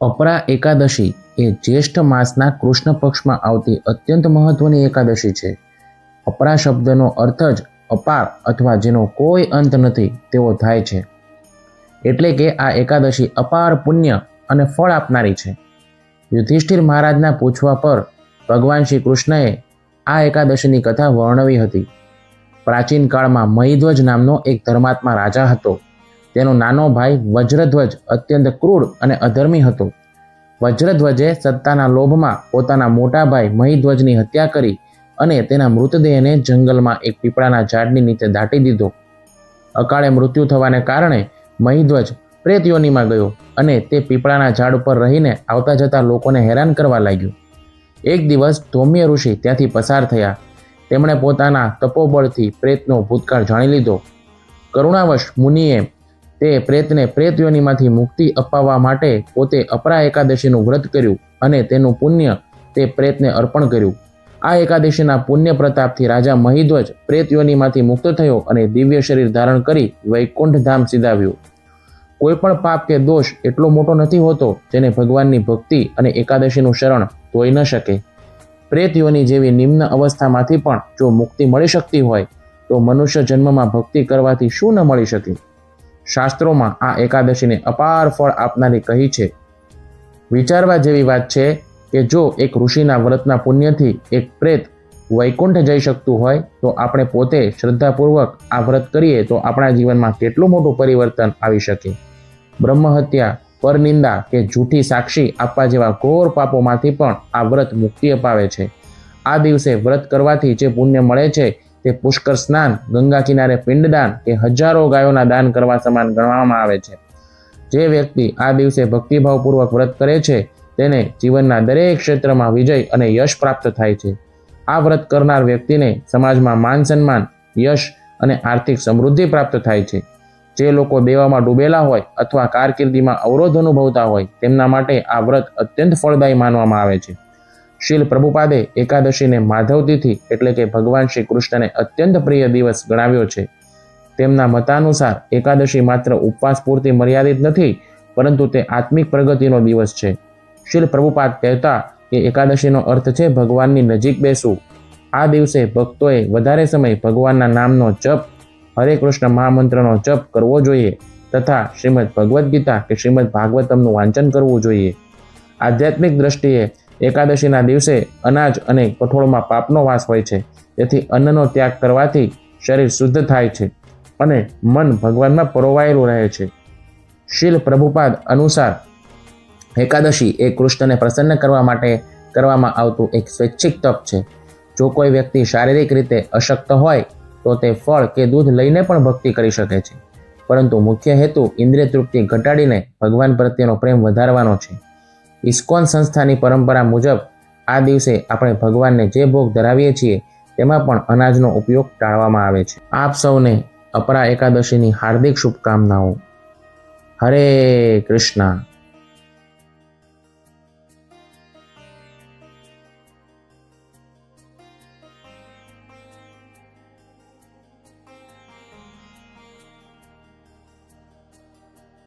અપરા એકાદશી એ જ્યેષ્ઠ માસના કૃષ્ણ પક્ષમાં આવતી અત્યંત મહત્વની એકાદશી છે. અપરા શબ્દનો અર્થ જ અપાર અથવા જેનો કોઈ અંત નથી તેવો થાય છે. એટલે કે આ એકાદશી અપાર પુણ્ય અને ફળ આપનારી છે. યુધિષ્ઠિર મહારાજના પૂછવા પર ભગવાન શ્રી કૃષ્ણએ આ એકાદશીની કથા વર્ણવી હતી. પ્રાચીન કાળમાં મહિધ્વજ નામનો એક ધર્માત્મા રાજા હતો. તેનો નાનો ભાઈ વજ્રધ્વજ અત્યંત ક્રૂર અને અધર્મી હતો. વજ્રધ્વજે સત્તાના લોભમાં પોતાના મોટા ભાઈ મહિધ્વજની હત્યા કરી અને તેના મૃતદેહને જંગલમાં એક પીપળાના ઝાડની નીચે દાટી દીધો. અકાળે મૃત્યુ થવાને કારણે મહિધ્વજ પ્રેત યોનિમાં ગયો અને તે પીપળાના ઝાડ ઉપર રહીને આવતા જતા લોકોને હેરાન કરવા લાગ્યો. એક દિવસ ધૌમ્ય ઋષિ ત્યાંથી પસાર થયા. તેમણે પોતાના તપોબળથી પ્રેતનો ભૂતકાળ જાણી લીધો. કરુણાવશ મુનિએ તે પ્રેતને પ્રેત યોનિમાંથી મુક્તિ અપાવવા માટે પોતે અપરા એકાદશીનું વ્રત કર્યું અને તેનું પુણ્ય તે પ્રેતને અર્પણ કર્યું. આ એકાદશીના પુણ્ય પ્રતાપથી રાજા મહિધ્વજ પ્રેત યોનિમાંથી મુક્ત થયો અને દિવ્ય શરીર ધારણ કરી વૈકુંઠ ધામ સીધાવ્યો. કોઈ પણ પાપ કે દોષ એટલો મોટો નથી હોતો જેને ભગવાનની ભક્તિ અને એકાદશીનું શરણ ધોઈ ન શકે. પ્રેત યોનિ જેવી નિમ્ન અવસ્થામાંથી પણ જો મુક્તિ મળી શકતી હોય તો મનુષ્ય જન્મમાં ભક્તિ કરવાથી શું ન મળી શકે. શાસ્ત્રોમાં આ એકાદશીને અપાર ફળ આપનારી કહી છે. વિચારવા જેવી વાત છે કે જો એક ઋષિના વ્રતના પુણ્યથી એક પ્રેત વૈકુંઠ જઈ શકતું હોય તો આપણે પોતે શ્રદ્ધાપૂર્વક આ વ્રત કરીએ તો આપણા જીવનમાં કેટલું મોટું પરિવર્તન આવી શકે. બ્રહ્મહત્યા, પરનિંદા કે જૂઠી સાક્ષી આપવા જેવા ઘોર પાપોમાંથી પણ આ વ્રત મુક્તિ અપાવે છે. આ દિવસે વ્રત કરવાથી જે પુણ્ય મળે છે તે પુષ્કર સ્નાન, ગંગા કિનારે પિંડદાન કે હજારો ગાયોના દાન કરવા સમાન ગણવામાં આવે છે. જે વ્યક્તિ આ દિવસે ભક્તિભાવપૂર્વક વ્રત કરે છે તેને જીવનના દરેક ક્ષેત્રમાં વિજય અને યશ પ્રાપ્ત થાય છે. આ વ્રત કરનાર વ્યક્તિને સમાજમાં માન સન્માન, યશ અને આર્થિક સમૃદ્ધિ પ્રાપ્ત થાય છે. જે લોકો દેવામાં ડૂબેલા હોય અથવા કારકિર્દીમાં અવરોધ અનુભવતા હોય તેમના માટે આ વ્રત અત્યંત ફળદાયી માનવામાં આવે છે. શીલ પ્રભુપાદે એકાદશીને માધવ તિથિ એટલે કે ભગવાન શ્રી કૃષ્ણને અત્યંત પ્રિય દિવસ ગણાવ્યો છે. તેમના મતાનુસાર એકાદશી માત્ર ઉપવાસ પૂરતી મર્યાદિત નથી પરંતુ તે આત્મિક પ્રગતિનો દિવસ છે. શીલ પ્રભુપાદ કહેતા કે એકાદશીનો અર્થ છે ભગવાનની નજીક બેસવું. આ દિવસે ભક્તોએ વધારે સમય ભગવાનના નામનો જપ, હરે કૃષ્ણ મહામંત્રનો જપ કરવો જોઈએ તથા શ્રીમદ ભગવદ્ ગીતા કે શ્રીમદ ભાગવતમનું વાંચન કરવું જોઈએ. આધ્યાત્મિક દ્રષ્ટિએ એકાદશીના દિવસે અનાજ અને કઠોળમાં પાપનો વાસ હોય છે. તેથી અન્નનો ત્યાગ કરવાથી શરીર શુદ્ધ થાય છે અને મન ભગવાનમાં પરોવાયેલું રહે છે. શીલ પ્રભુપાદ અનુસાર એકાદશી એ કૃષ્ણને પ્રસન્ન કરવા માટે કરવામાં આવતું એક સ્વૈચ્છિક તપ છે. જો કોઈ વ્યક્તિ શારીરિક રીતે અશક્ત હોય તો તે ફળ કે દૂધ લઈને પણ ભક્તિ કરી શકે છે. પરંતુ મુખ્ય હેતુ ઇન્દ્રિય તૃપ્તિ ઘટાડીને ભગવાન પ્રત્યેનો પ્રેમ વધારવાનો છે. ઇસ્કોન સંસ્થાની પરંપરા મુજબ આ દિવસે આપણે ભગવાનને જે ભોગ ધરાવીએ છીએ તેમાં પણ અનાજનો ઉપયોગ ટાળવામાં આવે છે. આપ સૌને અપરા એકાદશીની હાર્દિક શુભકામનાઓ. હરે કૃષ્ણ.